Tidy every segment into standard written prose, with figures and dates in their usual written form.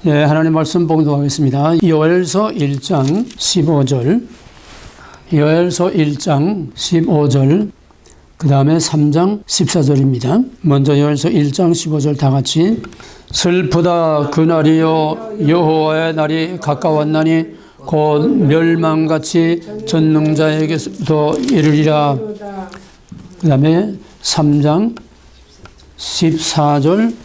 예, 하나님 말씀 봉독하겠습니다. 요엘서 1장 15절, 요엘서 1장 15절, 그 다음에 3장 14절입니다. 먼저 요엘서 1장 15절 다 같이. 슬프다 그날이요 여호와의 날이 가까웠나니 곧 멸망같이 전능자에게서도 이르리라. 그 다음에 3장 14절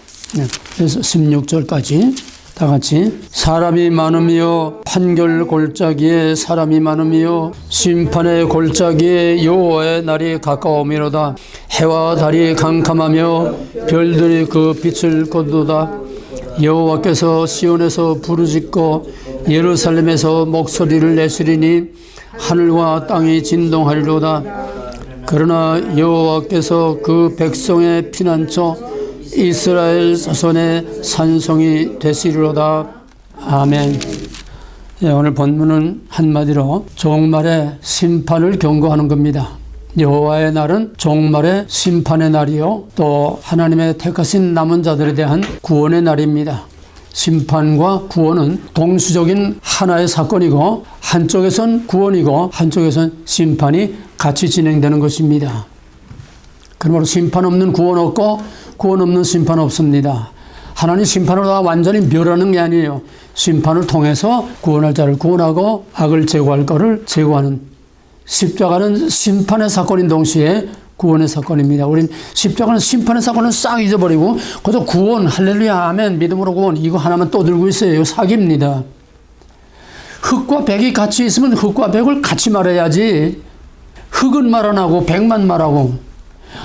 그래서 16절까지 다 같이. 사람이 많으며 판결 골짜기에 사람이 많으며 심판의 골짜기에 여호와의 날이 가까우미로다. 해와 달이 캄캄하며 별들이 그 빛을 거두다. 여호와께서 시온에서 부르짖고 예루살렘에서 목소리를 내시리니 하늘과 땅이 진동하리로다. 그러나 여호와께서 그 백성의 피난처 이스라엘 자손의 산성이 되시리로다. 아멘. 네, 오늘 본문은 한마디로 종말의 심판을 경고하는 겁니다. 여호와의 날은 종말의 심판의 날이요, 또 하나님의 택하신 남은 자들에 대한 구원의 날입니다. 심판과 구원은 동시적인 하나의 사건이고, 한쪽에선 구원이고 한쪽에선 심판이 같이 진행되는 것입니다. 그러므로 심판 없는 구원 없고 구원 없는 심판 없습니다. 하나님 심판으로 다 완전히 멸하는 게 아니에요. 심판을 통해서 구원할 자를 구원하고 악을 제거할 것을 제거하는, 십자가는 심판의 사건인 동시에 구원의 사건입니다. 우린 십자가는 심판의 사건을 싹 잊어버리고 그저 구원, 할렐루야, 아멘, 믿음으로 구원, 이거 하나만 또 들고 있어요. 이거 사기입니다. 흙과 백이 같이 있으면 흙과 백을 같이 말해야지, 흙은 말 안 하고 백만 말하고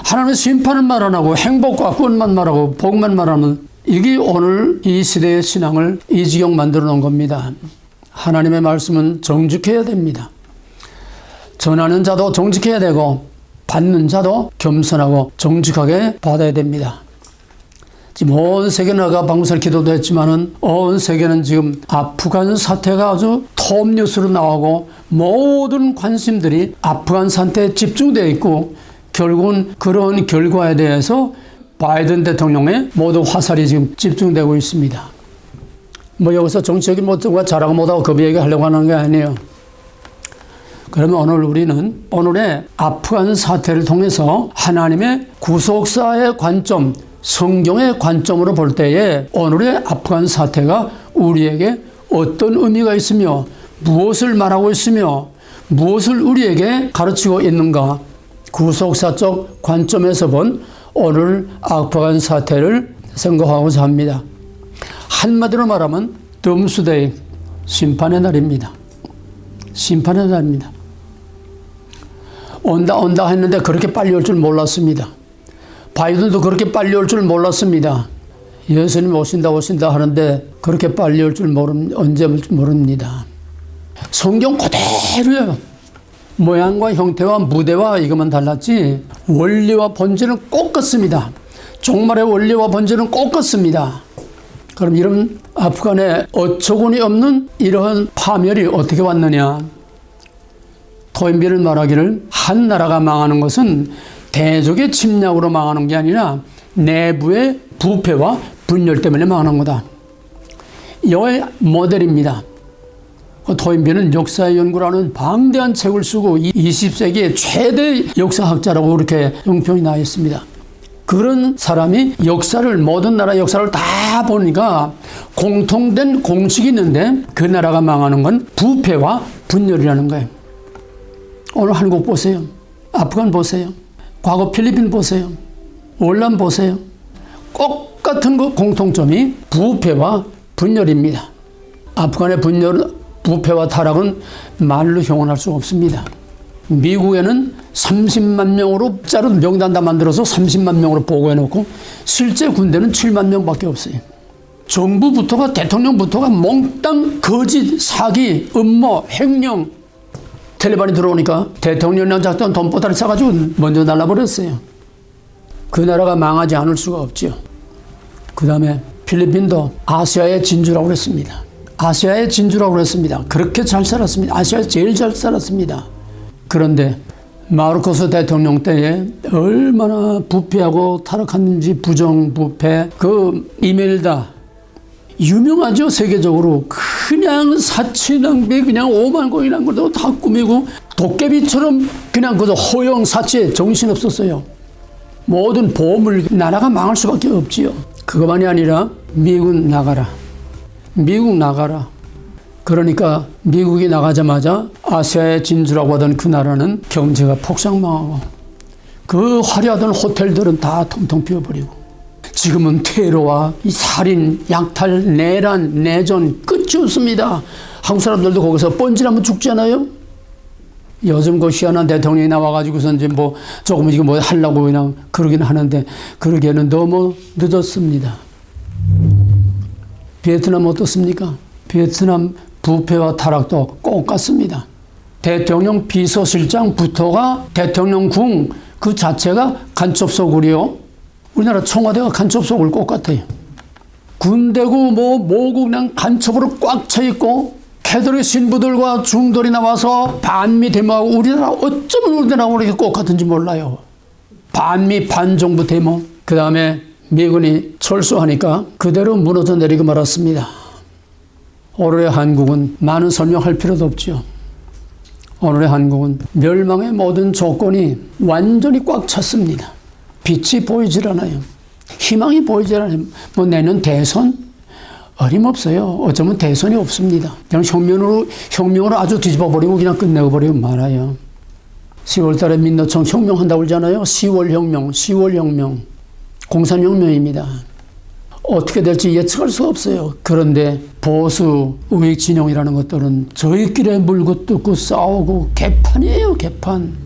하나님의 심판은 말 안 하고 행복과 구원만 말하고 복만 말하면, 이게 오늘 이 시대의 신앙을 이 지경 만들어 놓은 겁니다. 하나님의 말씀은 정직해야 됩니다. 전하는 자도 정직해야 되고 받는 자도 겸손하고 정직하게 받아야 됩니다. 지금 온 세계 나가 방구살 기도도 했지만은 온 세계는 지금 아프간 사태가 아주 톱뉴스로 나오고 모든 관심들이 아프간 사태에 집중되어 있고, 결국은 그런 결과에 대해서 바이든 대통령의 모두 화살이 지금 집중되고 있습니다. 뭐 여기서 정치적인 모습과 자랑 못하고 그 얘기하려고 하는 게 아니에요. 그러면 오늘 우리는 오늘의 아프간 사태를 통해서 하나님의 구속사의 관점, 성경의 관점으로 볼 때에 오늘의 아프간 사태가 우리에게 어떤 의미가 있으며 무엇을 말하고 있으며 무엇을 우리에게 가르치고 있는가, 구속사적 관점에서 본 오늘 아프간 사태를 생각하고자 합니다. 한마디로 말하면 덤스데이, 심판의 날입니다. 심판의 날입니다. 온다 했는데 그렇게 빨리 올 줄 몰랐습니다. 바이든도 그렇게 빨리 올 줄 몰랐습니다. 예수님 오신다 하는데 그렇게 빨리 올 줄 언제 올 줄 모릅니다. 성경 그대로예요. 모양과 형태와 무대와 이것만 달랐지 원리와 본질은 꼭 같습니다. 종말의 원리와 본질은 꼭 같습니다. 그럼 이런 아프간에 어처구니 없는 이러한 파멸이 어떻게 왔느냐? 토인비는 말하기를 한 나라가 망하는 것은 대적의 침략으로 망하는 게 아니라 내부의 부패와 분열 때문에 망하는 거다. 이거의 모델입니다. 토인비는 역사의 연구라는 방대한 책을 쓰고 20세기의 최대 역사학자라고 그렇게 영평이 나 있습니다. 그런 사람이 모든 나라 역사를 다 보니까 공통된 공식이 있는데, 그 나라가 망하는 건 부패와 분열이라는 거예요. 오늘 한국 보세요. 아프간 보세요. 과거 필리핀 보세요. 월남 보세요. 똑같은 그 공통점이 부패와 분열입니다. 아프간의 부패와 타락은 말로 형언할 수 없습니다. 미국에는 30만 명으로 짜로 명단 다 만들어서 30만 명으로 보고해놓고 실제 군대는 7만 명밖에 없어요. 정부부터가, 대통령부터가 몽땅 거짓, 사기, 음모, 횡령, 텔레반이 들어오니까 대통령이랑 작전 돈보따리 싸가지고 먼저 날라버렸어요. 그 나라가 망하지 않을 수가 없죠. 그 다음에 필리핀도 아시아의 진주라고 그랬습니다. 아시아의 진주라고 그랬습니다. 그렇게 잘 살았습니다. 아시아에서 제일 잘 살았습니다. 그런데 마르코스 대통령 때에 얼마나 부패하고 타락했는지, 부정부패, 그 이멜다 유명하죠, 세계적으로. 그냥 사치낭비, 그냥 오만공이란 것도 다 꾸미고 도깨비처럼 그냥 그저 허영 사치에 정신없었어요. 모든 보물, 나라가 망할 수밖에 없지요. 그것만이 아니라 미국 나가라. 미국 나가라. 그러니까 미국이 나가자마자 아시아의 진주라고 하던 그 나라는 경제가 폭삭망하고 그 화려하던 호텔들은 다 텅텅 비어버리고 지금은 테러와 이 살인, 약탈, 내란, 내전 끝이 없습니다. 한국 사람들도 거기서 뻔질하면 죽잖아요. 요즘 그 희한한 대통령이 나와가지고서 이제 뭐 조금 이거 뭐 하려고 그냥 그러긴 하는데 그러기에는 너무 늦었습니다. 베트남 어떻습니까? 베트남 부패와 타락도 똑같습니다. 대통령 비서실장부터가 대통령궁 그 자체가 간첩소굴이요. 우리나라 청와대가 간첩소굴 똑같아요. 군대고 뭐고 그냥 간첩으로 꽉 차 있고 캐톨릭 신부들과 중돌이 나와서 반미 데모하고 우리나라 어쩌면 우리나라하고 이렇게 똑같은지 몰라요. 반미 반정부 데모. 그 다음에 미군이 철수하니까 그대로 무너져 내리고 말았습니다. 오늘의 한국은 많은 설명할 필요도 없죠. 오늘의 한국은 멸망의 모든 조건이 완전히 꽉 찼습니다. 빛이 보이질 않아요. 희망이 보이질 않아요. 뭐 내년 대선? 어림없어요. 어쩌면 대선이 없습니다. 그냥 혁명으로 아주 뒤집어버리고 그냥 끝내버리고 말아요. 10월 달에 민노총 혁명한다고 그러잖아요. 10월 혁명. 공산혁명입니다. 어떻게 될지 예측할 수 없어요. 그런데 보수 우익 진영이라는 것들은 저희끼리 물고 뜯고 싸우고 개판이에요. 개판.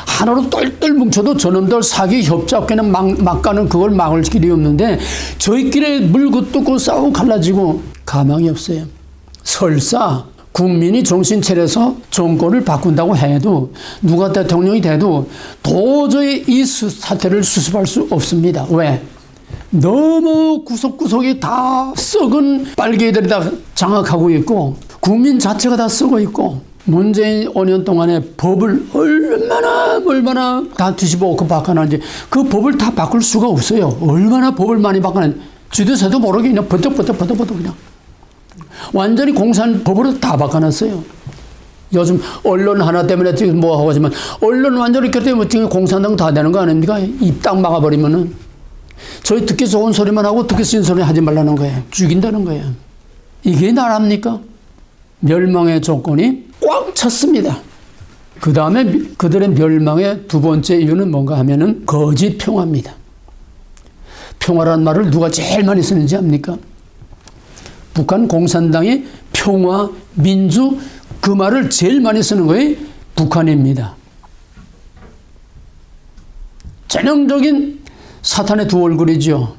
하나로 똘똘 뭉쳐도 저놈들 사기 협작 그냥 막 가는 그걸 막을 길이 없는데 저희끼리 물고 뜯고 싸우고 갈라지고 가망이 없어요. 설사 국민이 정신 차려서 정권을 바꾼다고 해도 누가 대통령이 돼도 도저히 이 사태를 수습할 수 없습니다. 왜? 너무 구석구석이 다 썩은 빨갱이들이 다 장악하고 있고 국민 자체가 다 썩어 있고 문재인 5년 동안에 법을 얼마나 다 뒤집어놓고 바꿔놨는지 그 법을 다 바꿀 수가 없어요. 얼마나 법을 많이 바꿔놨는지 쥐도새도 모르게 그냥 버덕버덕 그냥 완전히 공산법으로 다 바꿔놨어요. 요즘 언론 하나 때문에 지금 뭐 하고 하지만 언론 완전히 이렇게 되면 공산당 다 되는 거 아닙니까? 입 딱 막아버리면은 저희 듣기 좋은 소리만 하고 듣기 싫은 소리 하지 말라는 거예요. 죽인다는 거예요. 이게 나라입니까? 멸망의 조건이 꽉 찼습니다. 그 다음에 그들의 멸망의 두 번째 이유는 뭔가 하면은 거짓 평화입니다. 평화라는 말을 누가 제일 많이 쓰는지 압니까? 북한 공산당이 평화, 민주 그 말을 제일 많이 쓰는 거예요. 북한입니다. 전형적인 사탄의 두 얼굴이죠.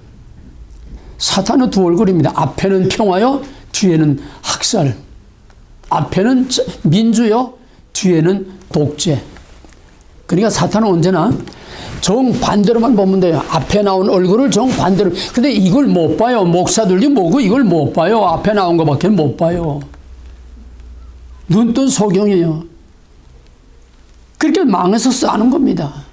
사탄의 두 얼굴입니다. 앞에는 평화요, 뒤에는 학살. 앞에는 민주요, 뒤에는 독재. 그러니까 사탄은 언제나 정반대로만 보면 돼요. 앞에 나온 얼굴을 정반대로. 근데 이걸 못 봐요. 목사들이 뭐고 이걸 못 봐요. 앞에 나온 것밖에 못 봐요. 눈뜬 소경이에요. 그렇게 망해서 싸는 겁니다.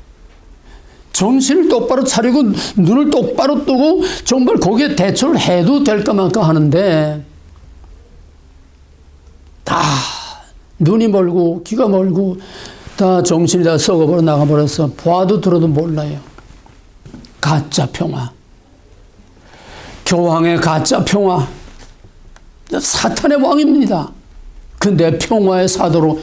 정신을 똑바로 차리고 눈을 똑바로 뜨고 정말 거기에 대처를 해도 될까 말까 하는데 다 눈이 멀고 귀가 멀고 다 정신이 다 썩어버려 나가버려서 봐도 들어도 몰라요. 가짜 평화. 교황의 가짜 평화. 사탄의 왕입니다. 근데 평화의 사도로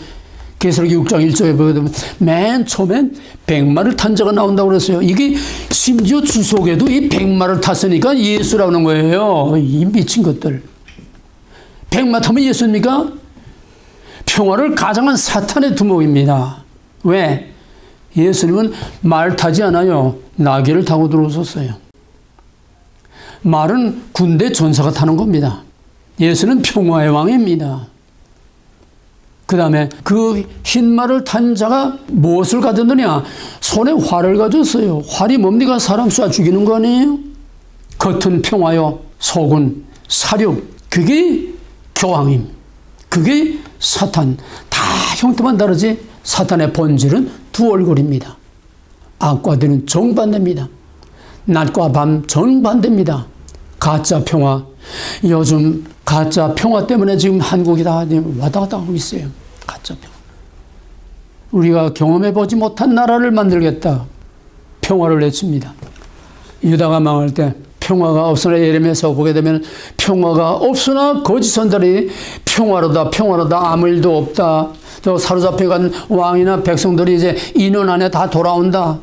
계시록 6장 1절에 보게 되면 맨 처음엔 백마를 탄 자가 나온다고 그랬어요. 이게 심지어 주석에도 이 백마를 탔으니까 예수라는 거예요. 이 미친 것들. 백마 타면 예수입니까? 평화를 가장한 사탄의 두목입니다. 왜? 예수님은 말 타지 않아요. 나귀를 타고 들어오셨어요. 말은 군대 전사가 타는 겁니다. 예수는 평화의 왕입니다. 그 다음에 그 흰말을 탄 자가 무엇을 가졌느냐? 손에 활을 가졌어요. 활이 뭡니까? 사람 쏴 죽이는 거 아니에요? 겉은 평화요, 속은 사륙. 그게 교황임. 그게 사탄. 다 형태만 다르지 사탄의 본질은 두 얼굴입니다. 악과 뒤는 정반대입니다. 낮과 밤 정반대입니다. 가짜 평화. 요즘 가짜 평화 때문에 지금 한국이 다 왔다 갔다 하고 있어요. 가짜 평화. 우리가 경험해보지 못한 나라를 만들겠다. 평화를 외칩니다. 유다가 망할 때 평화가 없으나 예레미야서 보게 되면 평화가 없으나 거짓 선자들이 평화로다 평화로다 아무 일도 없다. 저 사로잡혀간 왕이나 백성들이 이제 2년 안에 다 돌아온다.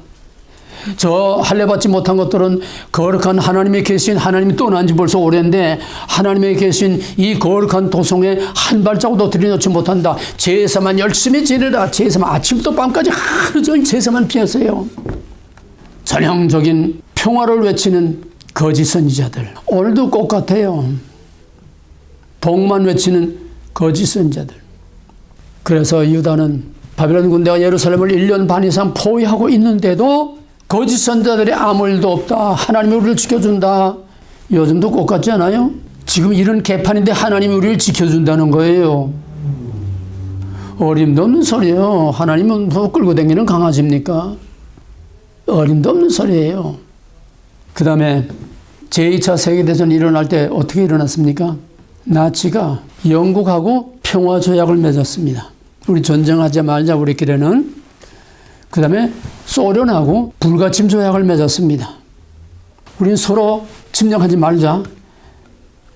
저 할례받지 못한 것들은 거룩한 하나님이 계신 하나님이 떠난 지 벌써 오래인데 하나님이 계신 이 거룩한 도성에 한 발자국도 들여놓지 못한다. 제사만 열심히 지내라. 제사만 아침부터 밤까지 하루 종일 제사만 피했어요. 전형적인 평화를 외치는 거짓 선지자들. 오늘도 똑같아요. 복만 외치는 거짓 선지자들. 그래서 유다는 바벨론 군대가 예루살렘을 1년 반 이상 포위하고 있는데도 거짓 선지자들이 아무 일도 없다. 하나님이 우리를 지켜준다. 요즘도 똑같지 않아요? 지금 이런 개판인데 하나님이 우리를 지켜준다는 거예요. 어림도 없는 소리예요. 하나님은 뭐 끌고 다니는 강아지입니까? 어림도 없는 소리예요. 그 다음에 제2차 세계대전이 일어날 때 어떻게 일어났습니까? 나치가 영국하고 평화조약을 맺었습니다. 우리 전쟁하지 말자 우리끼리는. 그 다음에 소련하고 불가침 조약을 맺었습니다. 우린 서로 침략하지 말자.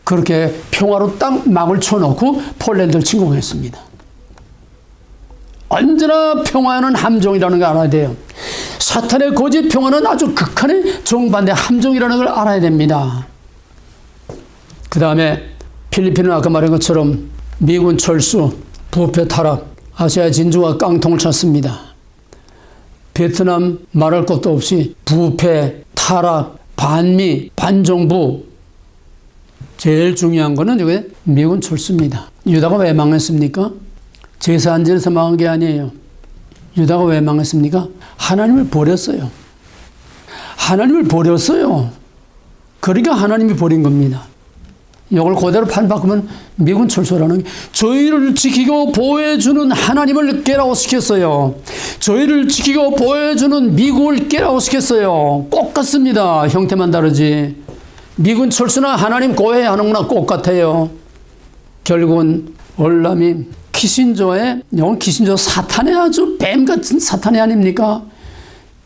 그렇게 평화로 딱 막을 쳐놓고 폴란드를 침공했습니다. 언제나 평화는 함정이라는 걸 알아야 돼요. 사탄의 거짓 평화는 아주 극한의 정반대 함정이라는 걸 알아야 됩니다. 그 다음에 필리핀은 아까 말한 것처럼 미군 철수, 부패 타락, 아시아 진주가 깡통을 찼습니다. 베트남 말할 것도 없이 부패, 타락, 반미, 반정부. 제일 중요한 거는 이게 미군 철수입니다. 유다가 왜 망했습니까? 제사 안 지내서 망한 게 아니에요. 유다가 왜 망했습니까? 하나님을 버렸어요. 하나님을 버렸어요. 그러니까 하나님이 버린 겁니다. 이걸 그대로 판바꾸면 미군 철수라는 게 저희를 지키고 보호해주는 하나님을 깨라고 시켰어요. 저희를 지키고 보호해주는 미국을 깨라고 시켰어요. 똑같습니다. 형태만 다르지. 미군 철수나 하나님 고해하는구나 똑같아요. 결국은 월남이 키신저의, 이건 키신저 사탄의 아주 뱀같은 사탄이 아닙니까?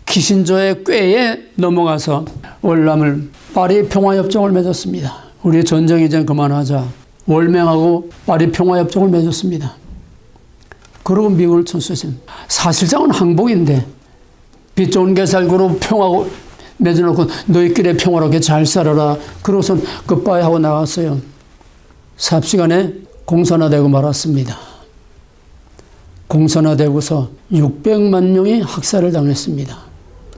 키신저의 꾀에 넘어가서 월남을 파리 평화협정을 맺었습니다. 우리 전쟁 이제 그만하자. 월맹하고 파리 평화협정을 맺었습니다. 그러고 미국을 철수했습니다. 사실상은 항복인데 빚 좋은 게 살고로 평화고 맺어놓고 너희끼리 평화롭게 잘 살아라. 그러고선 굿바이 하고 나갔어요. 삽시간에 공산화되고 말았습니다. 공산화되고서 600만 명이 학살을 당했습니다.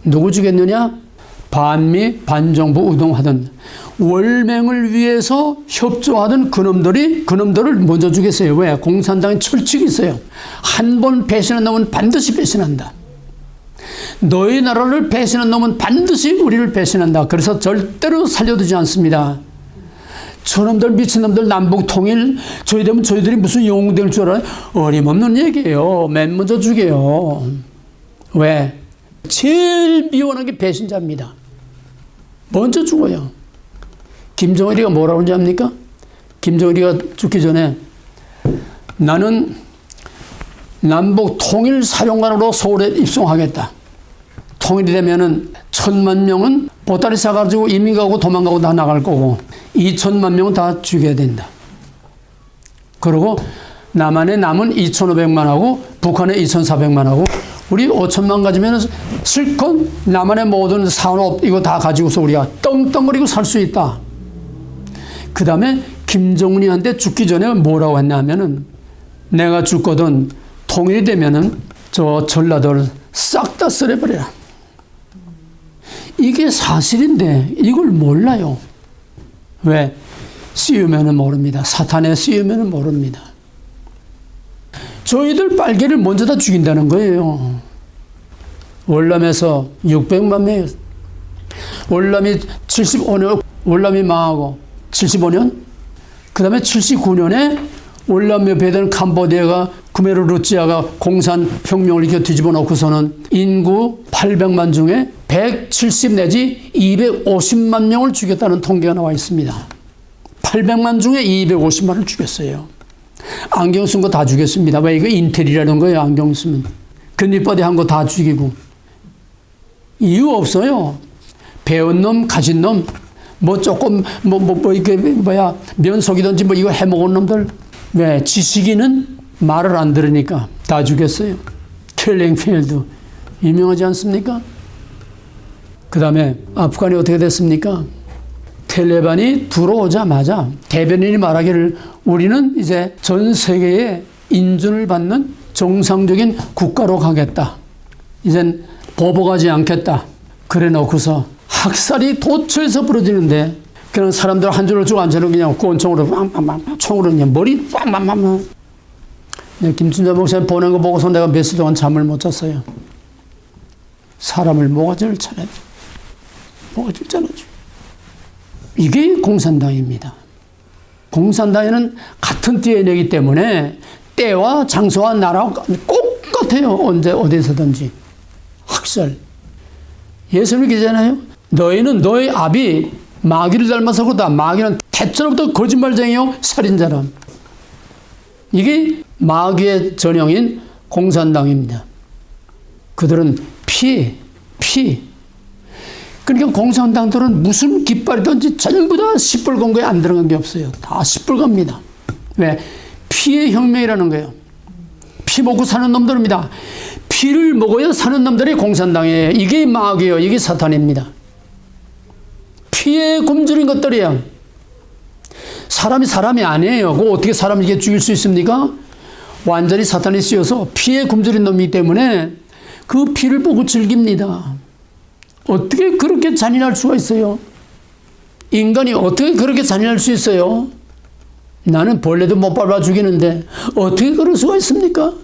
누구 죽였느냐? 반미, 반정부 우동하던 월맹을 위해서 협조하던 그놈들을 먼저 죽였어요. 왜? 공산당의 철칙이 있어요. 한 번 배신한 놈은 반드시 배신한다. 너희 나라를 배신한 놈은 반드시 우리를 배신한다. 그래서 절대로 살려두지 않습니다. 저놈들 미친놈들 남북 통일 저희 되면 저희들이 무슨 영웅 될 줄 알아요? 어림없는 얘기예요. 맨 먼저 죽여요. 왜? 제일 미워하는 게 배신자입니다. 먼저 죽어요. 김정일이가 뭐라고 하는지 압니까? 김정일이가 죽기 전에 나는 남북 통일 사령관으로 서울에 입성하겠다. 통일이 되면은 1,000만 명은 보따리 싸가지고 이민 가고 도망가고 다 나갈 거고 2,000만 명은 다 죽여야 된다. 그리고 남한에 남은 2,500만하고 북한에 2,400만하고 우리 5천만 가지면 실컷 남한의 모든 산업 이거 다 가지고서 우리가 떵떵거리고 살 수 있다. 그 다음에 김정은이한테 죽기 전에 뭐라고 했냐 하면은 내가 죽거든 통일이 되면은 저 전라도를 싹 다 쓸어버려라. 이게 사실인데 이걸 몰라요. 왜? 씌우면은 모릅니다. 사탄에 씌우면은 모릅니다. 저희들 빨개를 먼저 다 죽인다는 거예요. 월남에서 600만 명, 월남이 75년, 월남이 망하고 75년, 그 다음에 79년에 월남협회된 캄보디아가 크메르 루치아가 공산혁명을 이렇게 뒤집어 놓고서는 인구 800만 중에 170 내지 250만 명을 죽였다는 통계가 나와 있습니다. 800만 중에 250만을 죽였어요. 안경 쓴 거 다 죽였습니다. 왜? 이거 인텔이라는 거예요. 안경 쓰면. 근육바디 한 거 다 죽이고. 이유 없어요. 배운 놈, 가진 놈, 뭐 조금, 이게 면속이든지 이거 해먹은 놈들. 왜? 지식인은 말을 안 들으니까 다 죽였어요. 킬링필드. 유명하지 않습니까? 그 다음에 아프간이 어떻게 됐습니까? 텔레반이 들어오자마자 대변인이 말하기를 우리는 이제 전 세계에 인준을 받는 정상적인 국가로 가겠다. 이젠 보복하지 않겠다. 그래 놓고서 학살이 도처에서 벌어지는데 그냥 사람들 한 줄로 쭉 앉아서 그냥 권총으로 총으로 그냥 머리 빵빵빵. 김춘자 목사님 보낸 거 보고서 내가 며칠 동안 잠을 못 잤어요. 사람을 모가지를 잘라줘. 모가지를 잘라줘. 이게 공산당입니다. 공산당에는 같은 DNA이기 때문에 때와 장소와 나라와 똑같아요. 언제 어디서든지. 학살. 예수님이 그러잖아요. 너희는 너희 아비 마귀를 닮아서 그렇다. 마귀는 태초부터 거짓말쟁이요 살인자라. 이게 마귀의 전형인 공산당입니다. 그들은 피. 그러니까 공산당들은 무슨 깃발이든지 전부 다 시뻘건 거에 안 들어간 게 없어요. 다 시뻘갑니다. 왜? 피의 혁명이라는 거예요. 피 먹고 사는 놈들입니다. 피를 먹어야 사는 놈들이 공산당이에요. 이게 마귀예요. 이게 사탄입니다. 피에 굶주린 것들이에요. 사람이 아니에요. 그거 어떻게 사람을 이렇게 죽일 수 있습니까? 완전히 사탄이 씌어서 피에 굶주린 놈이기 때문에 그 피를 보고 즐깁니다. 어떻게 그렇게 잔인할 수가 있어요? 인간이 어떻게 그렇게 잔인할 수 있어요? 나는 벌레도 못 밟아 죽이는데 어떻게 그럴 수가 있습니까?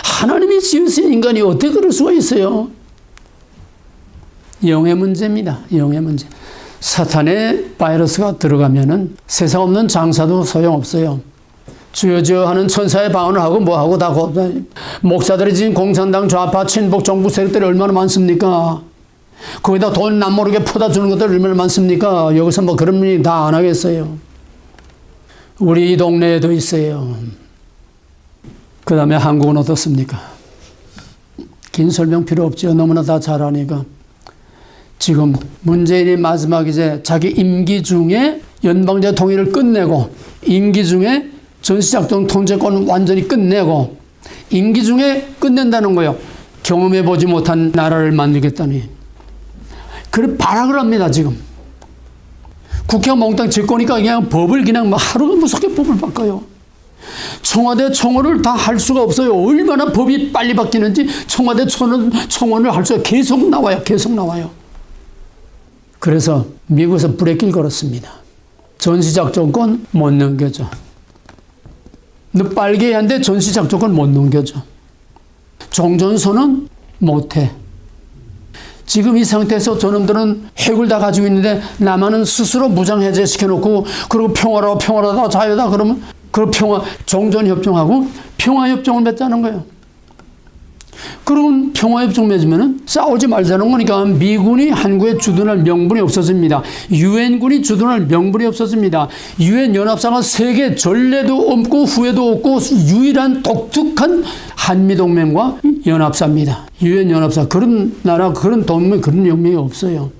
하나님이 지으신 인간이 어떻게 그럴 수가 있어요? 영의 문제입니다. 영의 문제. 사탄의 바이러스가 들어가면은 세상 없는 장사도 소용없어요. 주여 하는 천사의 방언을 하고 뭐하고 다 목사들이 지금 공산당 좌파 친북 정부 세력들이 얼마나 많습니까? 거기다 돈 남모르게 퍼다 주는 것들 얼마나 많습니까? 여기서 뭐 그런 일이 다 안 하겠어요. 우리 이 동네에도 있어요. 그 다음에 한국은 어떻습니까? 긴 설명 필요 없죠. 너무나 다 잘 아니까. 지금 문재인이 마지막 이제 자기 임기 중에 연방제 통일을 끝내고 임기 중에 전시작전 통제권 완전히 끝내고 임기 중에 끝낸다는 거예요. 경험해보지 못한 나라를 만들겠다니. 그래 발악을 합니다 지금. 국회가 몽땅 집거니까 그냥 법을 그냥 하루가 무섭게 법을 바꿔요. 청와대 청원을 다 할 수가 없어요. 얼마나 법이 빨리 바뀌는지 청와대 청원을 할 수가 계속 나와요. 그래서 미국에서 브레이크를 걸었습니다. 전시작전권 못 넘겨줘. 너 빨개 한데 전시작전권 못 넘겨줘. 종전선언 못해. 지금 이 상태에서 저놈들은 핵을 다 가지고 있는데 남한은 스스로 무장해제 시켜놓고 그리고 평화다 자유다 그러면 그 종전협정하고 평화협정을 맺자는 거예요. 그러면 평화협정 맺으면 싸우지 말자는 거니까 미군이 한국에 주둔할 명분이 없어집니다. 유엔군이 주둔할 명분이 없어집니다. 유엔 연합사가 세계 전례도 없고 후회도 없고 유일한 독특한 한미동맹과 연합사입니다. 유엔 연합사 그런 나라 그런 동맹 그런 영명이 없어요.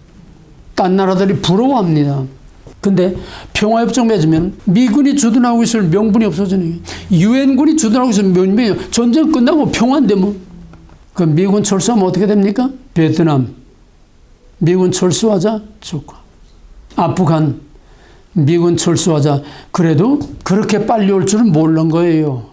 딴 나라들이 부러워합니다. 근데 평화협정 맺으면 미군이 주둔하고 있을 명분이 없어지네요. 유엔군이 주둔하고 있을 명분이 전쟁 끝나고 평화인데 뭐. 그 미군 철수하면 어떻게 됩니까? 베트남 미군 철수하자 좋고 아프간 미군 철수하자 그래도 그렇게 빨리 올 줄은 모르는 거예요.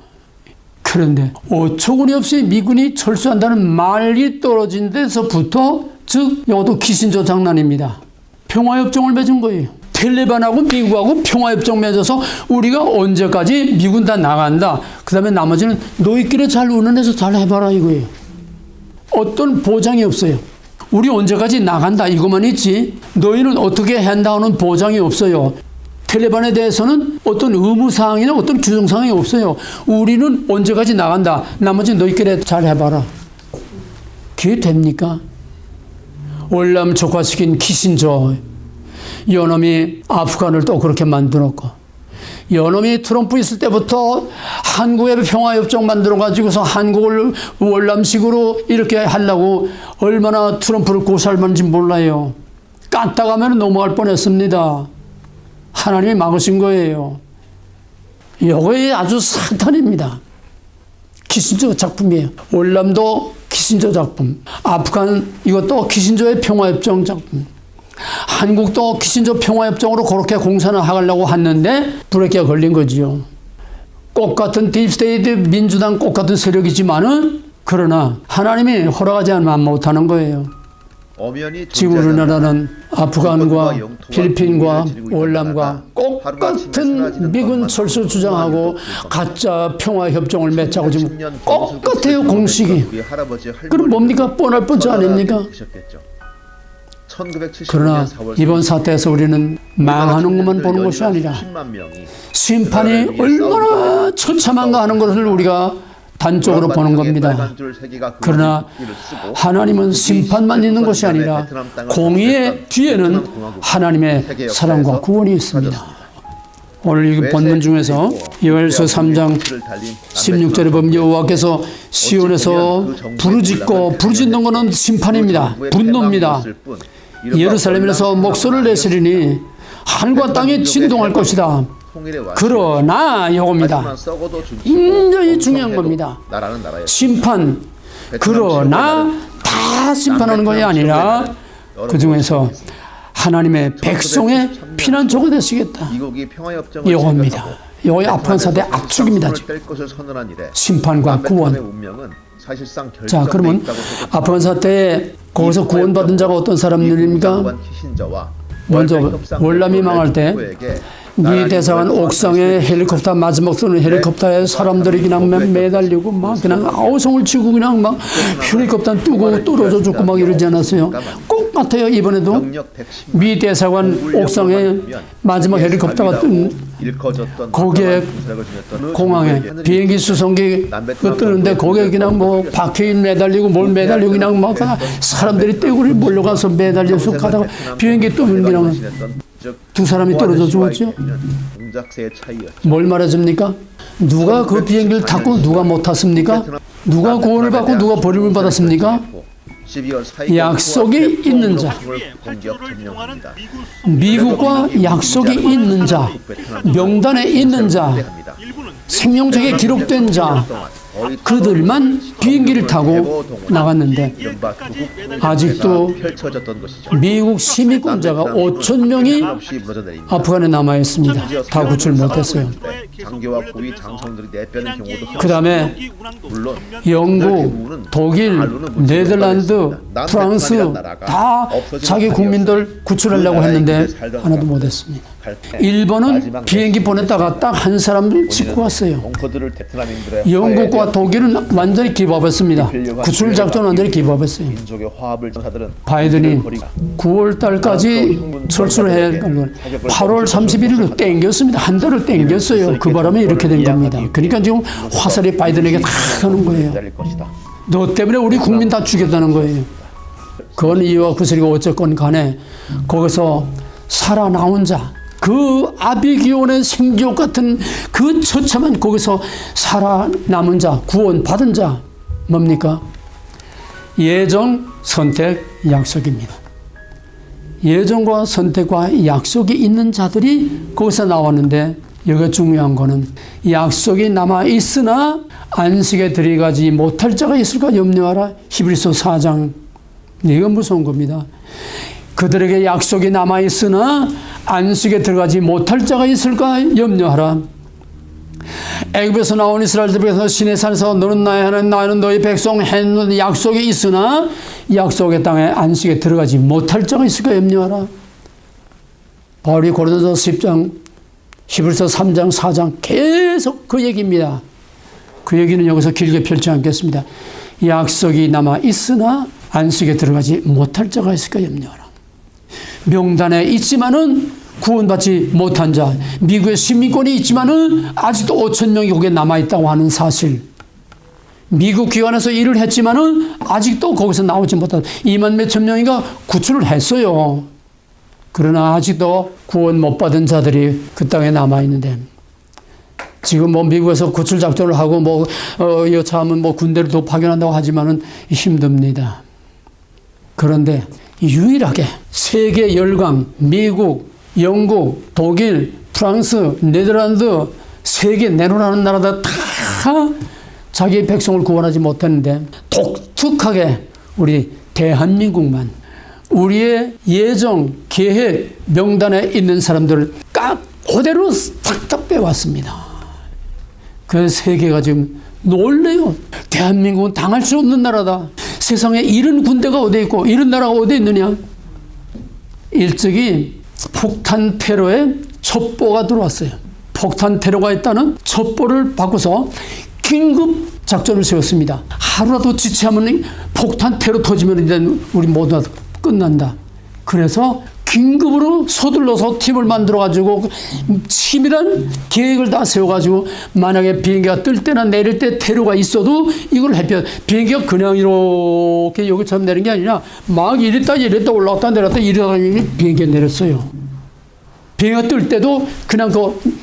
그런데 어처구니 없이 미군이 철수한다는 말이 떨어진 데서부터 즉 이것도 키신저 장난입니다. 평화협정을 맺은 거예요. 텔레반하고 미국하고 평화협정 맺어서 우리가 언제까지 미군 다 나간다. 그 다음에 나머지는 너희끼리 잘 운운해서 잘 해봐라 이거예요. 어떤 보장이 없어요. 우리 언제까지 나간다 이것만 있지 너희는 어떻게 한다는 보장이 없어요. 텔레반에 대해서는 어떤 의무사항이나 어떤 규정사항이 없어요. 우리는 언제까지 나간다. 나머지 너희끼리 잘 해봐라. 그게 됩니까? 월남 적화시킨 키신저, 요놈이 아프간을 또 그렇게 만들었고, 요놈이 트럼프 있을 때부터 한국의 평화협정 만들어가지고서 한국을 월남식으로 이렇게 하려고 얼마나 트럼프를 고살만지 몰라요. 깠다가면 넘어갈 뻔했습니다. 하나님이 막으신 거예요. 이거에 아주 사탄입니다. 키신저 작품이에요. 월남도 키신저 작품, 아프간 이것도 키신저의 평화협정 작품, 한국도 키신저 평화협정으로 그렇게 공산을 하려고 했는데 브레이크가 걸린 거지요. 꽃 같은 딥스테이트 민주당 꽃 같은 세력이지만은 그러나 하나님이 허락하지 않으면 못하는 거예요. 지금 우리나라는 아프간과 필리핀과 월남과 똑같은 미군 철수 주장하고 가짜 평화협정을 맺자고 지금 똑같아요, 공식이. 그럼 뭡니까? 뻔할 뻔치 아닙니까? 그러나 이번 사태에서 우리는 망하는 것만 보는 것이 아니라 심판이 얼마나 처참한가 하는 것을 우리가 단적으로 보는 겁니다. 그러나 하나님은 심판만 있는 것이 아니라 공의의 뒤에는 하나님의 사랑과 구원이 있습니다. 오늘 이 본문 중에서 요엘서 3장 16절에 보면 여호와께서 시온에서 부르짖고 부르짖는 것은 심판입니다. 분노입니다. 예루살렘에서 목소리를 내시리니 하늘과 땅이 진동할 것이다. 그러나 이겁니다. 굉장히 중요한 겁니다. 심판. 그러나 다 심판하는 것이 아니라 그 중에서 하나님의 백성의 피난처가 되시겠다. 이겁니다. 이거의 아프간 사태의 압축입니다. 심판과 구원. 자, 그러면 아프간 사태에 거기서 구원받은 자가 어떤 사람들입니까? 먼저 월남이 망할 때 미 대사관 옥상에 헬리콥터, 마지막 쏘는 헬리콥터에 사람들이 그냥 매달리고 막 그냥 아우성을 치고 그냥 막 헬리콥터 뜨고 떨어져 죽고 막 이러지 않았어요? 꼭 같아요. 이번에도 미 대사관 옥상에 마지막 헬리콥터가 뜬 거기에 공항에 비행기 수송기 뜨는데 거기에 그냥 뭐 박해인 매달리고 뭘 매달리고 그냥 막 사람들이 떼구리 몰려가서 매달려서 가다가 비행기 뜨면 그냥 두 사람이 떨어져 죽었죠. 뭘 말해줍니까? 누가 그 비행기를 탔고 누가 못 탔습니까? 누가 구원을 받고 누가 버림을 받았습니까? 약속이 있는 자, 미국과 약속이 있는 자, 명단에 있는 자, 생명책에 기록된 자, 그들만 비행기를 타고 나갔는데 아직도 미국 시민권자가 5천 명이 아프간에 남아 있습니다. 다 구출 못했어요. 그 다음에 영국, 독일, 네덜란드, 프랑스 다 자기 국민들 구출하려고 했는데 하나도 못했습니다. 일본은 비행기 보냈다가 딱 한 사람을 짓고 왔어요. 영국과 독일은 완전히 기법했습니다. 구출 작전 완전히 기법했어요. 바이든이 9월 달까지 철수를 해야 할 걸 8월 31일로 땡겼습니다. 한 달을 땡겼어요. 그 바람에 이렇게 된 겁니다. 그러니까 지금 화살이 바이든에게 다 가는 거예요. 너 때문에 우리 국민 다 죽였다는 거예요. 그건 이유와 구슬이가 어쨌건 간에 거기서 살아나온 자, 그 아비기온의 생지옥 같은 그 처참한 거기서 살아남은 자, 구원받은 자, 뭡니까? 예정, 선택, 약속입니다. 예정과 선택과 약속이 있는 자들이 거기서 나왔는데 여기가 중요한 거는 약속이 남아있으나 안식에 들어가지 못할 자가 있을까 염려하라. 히브리서 4장. 이건 무서운 겁니다. 그들에게 약속이 남아있으나 안식에 들어가지 못할 자가 있을까 염려하라. 애굽에서 나온 이스라엘들에게서 시내산에서 너는 나의 하나님 나는 너희 백성 했는 약속이 있으나 약속의 땅에 안식에 들어가지 못할 자가 있을까 염려하라. 바울이 고린도서 10장 히브리서 3장 4장 계속 그 얘기입니다. 그 얘기는 여기서 길게 펼치 않겠습니다. 약속이 남아 있으나 안식에 들어가지 못할 자가 있을까 염려하라. 명단에 있지만은 구원받지 못한 자, 미국에 시민권이 있지만은 아직도 5천 명이 거기에 남아있다고 하는 사실. 미국 기관에서 일을 했지만은 아직도 거기서 나오지 못한 2만 몇천 명인가 구출을 했어요. 그러나 아직도 구원 못 받은 자들이 그 땅에 남아있는데, 지금 뭐 미국에서 구출 작전을 하고 여차하면 군대를 더 파견한다고 하지만은 힘듭니다. 그런데 유일하게 세계 열강, 미국, 영국, 독일, 프랑스, 네덜란드, 세계 내로라는 나라들 다 자기의 백성을 구원하지 못했는데, 독특하게 우리 대한민국만 우리의 예정, 계획, 명단에 있는 사람들을 그대로 싹다 빼왔습니다. 그 세계가 지금 놀래요. 대한민국은 당할 수 없는 나라다. 세상에 이런 군대가 어디 있고 이런 나라가 어디 있느냐. 일찍이 폭탄 테러에 첩보가 들어왔어요. 폭탄 테러가 있다는 첩보를 받고서 긴급 작전을 세웠습니다. 하루라도 지체하면 폭탄 테러 터지면 이제 우리 모두 끝난다. 그래서 긴급으로 서둘러서 팀을 만들어가지고 치밀한 계획을 다 세워가지고, 만약에 비행기가 뜰 때나 내릴 때 테러가 있어도 이걸 해표. 비행기가 그냥 이렇게 여기처럼 내린 게 아니라 막 이랬다 올라갔다 내렸다 이러다가 비행기가 내렸어요. 비행기가 뜰 때도 그냥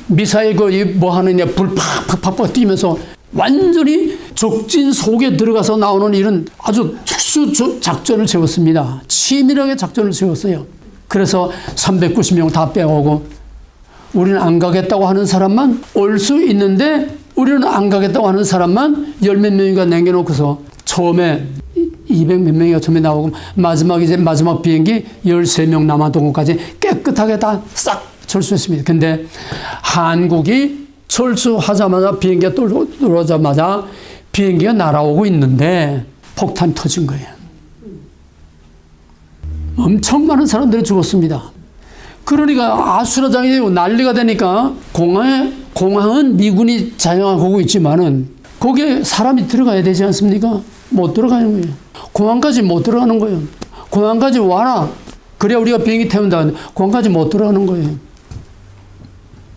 미사일 뭐 하느냐 불 팍팍팍 뛰면서 완전히 적진 속에 들어가서 나오는 이런 아주 특수 작전을 세웠습니다. 치밀하게 작전을 세웠어요. 그래서 390명 다 빼오고, 우리는 안 가겠다고 하는 사람만 올 수 있는데, 우리는 안 가겠다고 하는 사람만 열 몇 명인가 남겨놓고서 처음에 200 몇 명이가 처음에 나오고, 마지막 비행기 13명 남았던 것까지 깨끗하게 다 싹 철수했습니다. 근데 한국이 철수하자마자 비행기가 들어오자마자 비행기가 날아오고 있는데 폭탄 터진 거예요. 엄청 많은 사람들이 죽었습니다. 그러니까 아수라장이 되고 난리가 되니까 공항은 미군이 장악하고 있지만은 거기에 사람이 들어가야 되지 않습니까? 못 들어가는 거예요. 공항까지 못 들어가는 거예요. 공항까지 와라. 그래야 우리가 비행기 태운다. 공항까지 못 들어가는 거예요.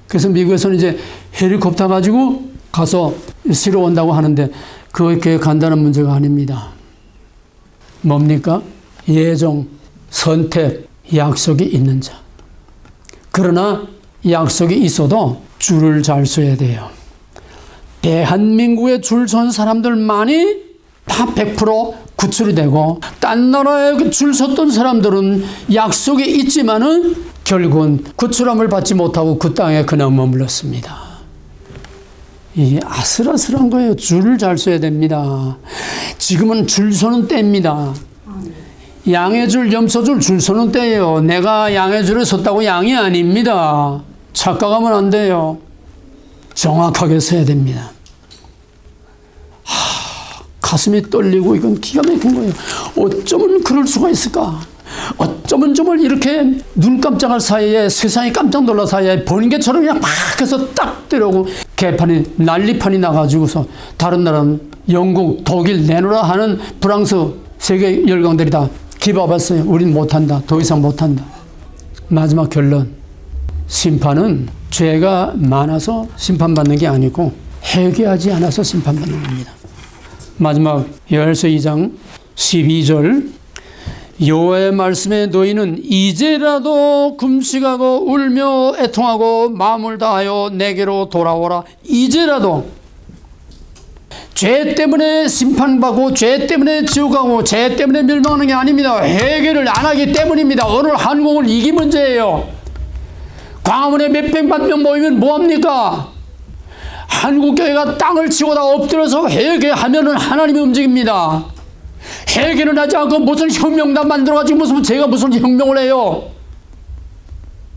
그래서 미국에서는 이제 헬리콥터 가지고 가서 실어 온다고 하는데, 그게 간단한 문제가 아닙니다. 뭡니까? 예정, 선택, 약속이 있는 자. 그러나 약속이 있어도 줄을 잘 서야 돼요. 대한민국에 줄 선 사람들만이 다 100% 구출이 되고, 딴 나라에 줄 섰던 사람들은 약속이 있지만은 결국은 구출함을 받지 못하고 그 땅에 그냥 머물렀습니다. 이게 아슬아슬한 거예요. 줄을 잘 서야 됩니다. 지금은 줄 서는 때입니다. 양의 줄, 염소줄 줄 서는 때예요. 내가 양의 줄에 섰다고 양이 아닙니다. 착각하면 안 돼요. 정확하게 서야 됩니다. 가슴이 떨리고 이건 기가 막힌 거예요. 어쩌면 그럴 수가 있을까? 어쩌면 정말 이렇게 눈 깜짝할 사이에, 세상이 깜짝 놀랄 사이에 번개처럼 그냥 막 해서 딱 때려오고, 개판이 난리판이 나가지고서 다른 나라는 영국, 독일 내놓으라 하는 프랑스 세계 열강들이 다 기밥했어요. 우린 못한다. 더 이상 못한다. 마지막 결론, 심판은 죄가 많아서 심판받는 게 아니고 회개하지 않아서 심판받는 겁니다. 마지막 요엘서 2장 12절, 여호와의 말씀에 너희는 이제라도 금식하고 울며 애통하고 마음을 다하여 내게로 돌아오라. 이제라도. 죄 때문에 심판받고 죄 때문에 지옥 가고 죄 때문에 멸망하는 게 아닙니다. 회개를 안 하기 때문입니다. 오늘 한국을 이기 문제예요. 광화문에 몇백만 명 모이면 뭐합니까? 한국교회가 땅을 치고 다 엎드려서 회개하면은 하나님이 움직입니다. 회개는 하지 않고 무슨 혁명단 만들어가지고 제가 무슨 혁명을 해요?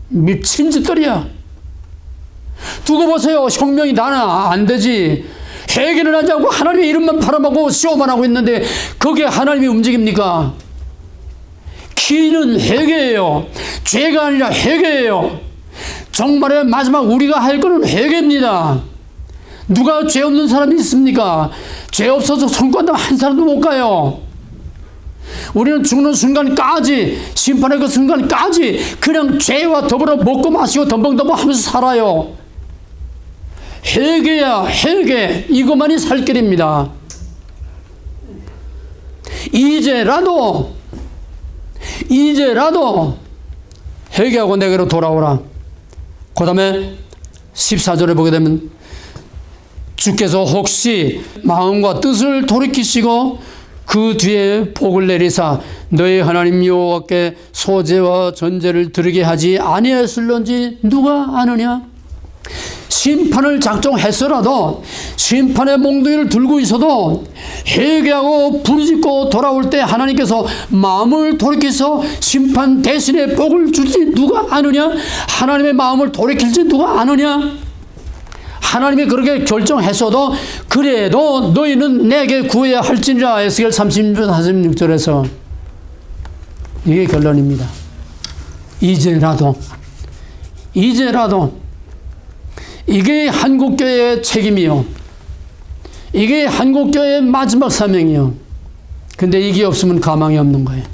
미친 짓들이야. 두고 보세요. 혁명이 나나 안 되지. 회개는 하지 않고 하나님의 이름만 바라보고 쇼만 하고 있는데 거기에 하나님이 움직입니까? 키는 회개예요. 죄가 아니라 회개예요. 정말의 마지막 우리가 할 것은 회개입니다. 누가 죄 없는 사람이 있습니까? 죄 없어서 성과도 한 사람도 못 가요. 우리는 죽는 순간까지, 심판의 그 순간까지 그냥 죄와 더불어 먹고 마시고 덤벙덤벙 하면서 살아요. 회개야, 회개. 이것만이 살 길입니다. 이제라도 회개하고 내게로 돌아오라. 그 다음에 14절에 보게 되면 주께서 혹시 마음과 뜻을 돌이키시고 그 뒤에 복을 내리사 너희 하나님 여호와께 소제와 전제를 드리게 하지 아니했을런지 누가 아느냐? 심판을 작정했어라도, 심판의 몽둥이를 들고 있어도 회개하고 부르짖고 돌아올 때 하나님께서 마음을 돌이켜서 심판 대신에 복을 줄지 누가 아느냐? 하나님의 마음을 돌이킬지 누가 아느냐? 하나님이 그렇게 결정했어도 그래도 너희는 내게 구해야 할지니라. 에스겔 36절 46절에서 이게 결론입니다. 이제라도 이게 한국교회의 책임이요, 이게 한국교회의 마지막 사명이요. 근데 이게 없으면 가망이 없는 거예요.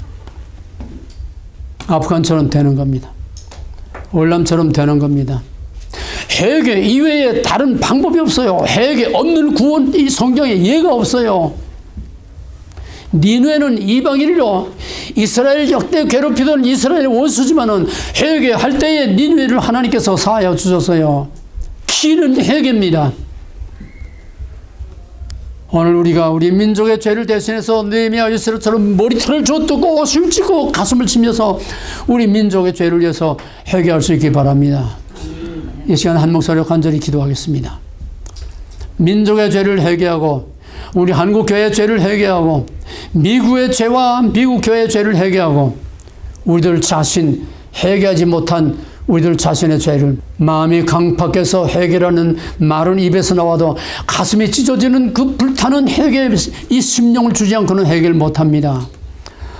아프간처럼 되는 겁니다. 월남처럼 되는 겁니다. 회개 이외에 다른 방법이 없어요. 회개 없는 구원, 이 성경에 예가 없어요. 니누에는 이방인이로 이스라엘 역대 괴롭히던 이스라엘 원수지만은 회개할 때에 니누에를 하나님께서 사하여 주셨어요. 키는 회개입니다. 오늘 우리가 우리 민족의 죄를 대신해서 느헤미야 요셉처럼 머리털을 쥐어뜯고 옷을 찢고 가슴을 치면서 우리 민족의 죄를 위해서 회개할 수 있기 바랍니다. 이 시간 한 목소리로 간절히 기도하겠습니다. 민족의 죄를 회개하고 우리 한국교회의 죄를 회개하고 미국의 죄와 미국 교회의 죄를 회개하고 우리들 자신 회개하지 못한 우리들 자신의 죄를, 마음이 강팍해서 회개라는 말은 입에서 나와도 가슴이 찢어지는 그 불타는 회개, 이 심령을 주지 않고는 회개를 못합니다.